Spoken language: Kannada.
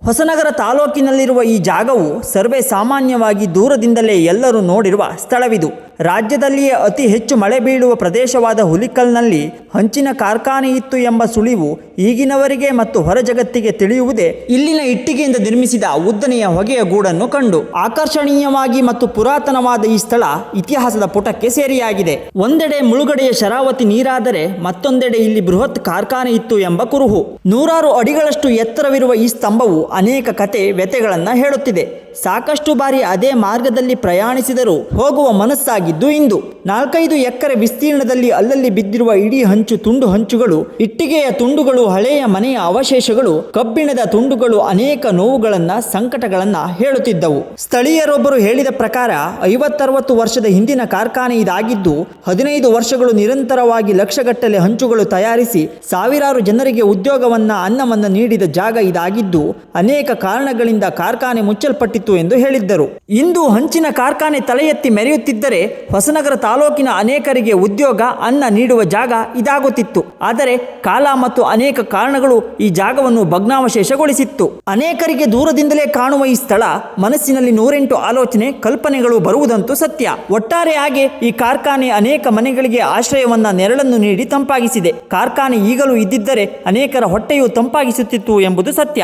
ಹೊಸನಗರ ತಾಲೂಕಿನಲ್ಲಿರುವ ಈ ಜಾಗವು ಸರ್ವೇ ಸಾಮಾನ್ಯವಾಗಿ ದೂರದಿಂದಲೇ ಎಲ್ಲರೂ ನೋಡಿರುವ ಸ್ಥಳವಿದು. ರಾಜ್ಯದಲ್ಲಿಯೇ ಅತಿ ಹೆಚ್ಚು ಮಳೆ ಬೀಳುವ ಪ್ರದೇಶವಾದ ಹುಲಿಕಲ್ನಲ್ಲಿ ಹಂಚಿನ ಕಾರ್ಖಾನೆ ಇತ್ತು ಎಂಬ ಸುಳಿವು ಈಗಿನವರಿಗೆ ಮತ್ತು ಹೊರ ಜಗತ್ತಿಗೆ ತಿಳಿಯುವುದೇ ಇಲ್ಲಿನ ಇಟ್ಟಿಗೆಯಿಂದ ನಿರ್ಮಿಸಿದ ಉದ್ದನೆಯ ಹೊಗೆಯ ಗೂಡನ್ನು ಕಂಡು. ಆಕರ್ಷಣೀಯವಾಗಿ ಮತ್ತು ಪುರಾತನವಾದ ಈ ಸ್ಥಳ ಇತಿಹಾಸದ ಪುಟಕ್ಕೆ ಸೇರಿಯಾಗಿದೆ. ಒಂದೆಡೆ ಮುಳುಗಡೆಯ ಶರಾವತಿ ನೀರಾದರೆ ಮತ್ತೊಂದೆಡೆ ಇಲ್ಲಿ ಬೃಹತ್ ಕಾರ್ಖಾನೆ ಇತ್ತು ಎಂಬ ಕುರುಹು. 100 ಅಡಿಗಳಷ್ಟು ಎತ್ತರವಿರುವ ಈ ಸ್ತಂಭವು ಅನೇಕ ಕತೆ ವ್ಯತೆಗಳನ್ನು ಹೇಳುತ್ತಿದೆ. ಸಾಕಷ್ಟು ಬಾರಿ ಅದೇ ಮಾರ್ಗದಲ್ಲಿ ಪ್ರಯಾಣಿಸಿದರೂ ಹೋಗುವ ಮನಸ್ಸಾಗಿದ್ದು ಇಂದು. 4-5 ಎಕರೆ ವಿಸ್ತೀರ್ಣದಲ್ಲಿ ಅಲ್ಲಲ್ಲಿ ಬಿದ್ದಿರುವ ಇಡೀ ಹಂಚು ತುಂಡು ಹಂಚುಗಳು, ಇಟ್ಟಿಗೆಯ ತುಂಡುಗಳು, ಹಳೆಯ ಮನೆಯ ಅವಶೇಷಗಳು, ಕಬ್ಬಿಣದ ತುಂಡುಗಳು ಅನೇಕ ನೋವುಗಳನ್ನ ಸಂಕಟಗಳನ್ನ ಹೇಳುತ್ತಿದ್ದವು. ಸ್ಥಳೀಯರೊಬ್ಬರು ಹೇಳಿದ ಪ್ರಕಾರ 50-60 ವರ್ಷದ ಹಿಂದಿನ ಕಾರ್ಖಾನೆ ಇದಾಗಿದ್ದು 15 ವರ್ಷಗಳು ನಿರಂತರವಾಗಿ ಲಕ್ಷಗಟ್ಟಲೆ ಹಂಚುಗಳು ತಯಾರಿಸಿ ಸಾವಿರಾರು ಜನರಿಗೆ ಉದ್ಯೋಗವನ್ನ ಅನ್ನವನ್ನ ನೀಡಿದ ಜಾಗ ಇದಾಗಿದ್ದು ಅನೇಕ ಕಾರಣಗಳಿಂದ ಕಾರ್ಖಾನೆ ಮುಚ್ಚಲ್ಪಟ್ಟಿತ್ತು ಎಂದು ಹೇಳಿದ್ದರು. ಇಂದು ಹಂಚಿನ ಕಾರ್ಖಾನೆ ತಲೆ ಎತ್ತಿ ಮೆರೆಯುತ್ತಿದ್ದರೆ ಹೊಸನಗರ ತಾಲೂಕಿನ ಅನೇಕರಿಗೆ ಉದ್ಯೋಗ ಅನ್ನ ನೀಡುವ ಜಾಗ ಇದಾಗುತ್ತಿತ್ತು. ಆದರೆ ಕಾಲ ಮತ್ತು ಅನೇಕ ಕಾರಣಗಳು ಈ ಜಾಗವನ್ನು ಭಗ್ನಾವಶೇಷಗೊಳಿಸಿತ್ತು. ಅನೇಕರಿಗೆ ದೂರದಿಂದಲೇ ಕಾಣುವ ಈ ಸ್ಥಳ ಮನಸ್ಸಿನಲ್ಲಿ 108 ಆಲೋಚನೆ ಕಲ್ಪನೆಗಳು ಬರುವುದಂತೂ ಸತ್ಯ. ಒಟ್ಟಾರೆಯಾಗಿ ಈ ಕಾರ್ಖಾನೆ ಅನೇಕ ಮನೆಗಳಿಗೆ ಆಶ್ರಯವನ್ನ ನೆರಳನ್ನು ನೀಡಿ ತಂಪಾಗಿಸಿದೆ. ಕಾರ್ಖಾನೆ ಈಗಲೂ ಇದ್ದಿದ್ದರೆ ಅನೇಕರ ಹೊಟ್ಟೆಯು ತಂಪಾಗಿಸುತ್ತಿತ್ತು ಎಂಬುದು ಸತ್ಯ.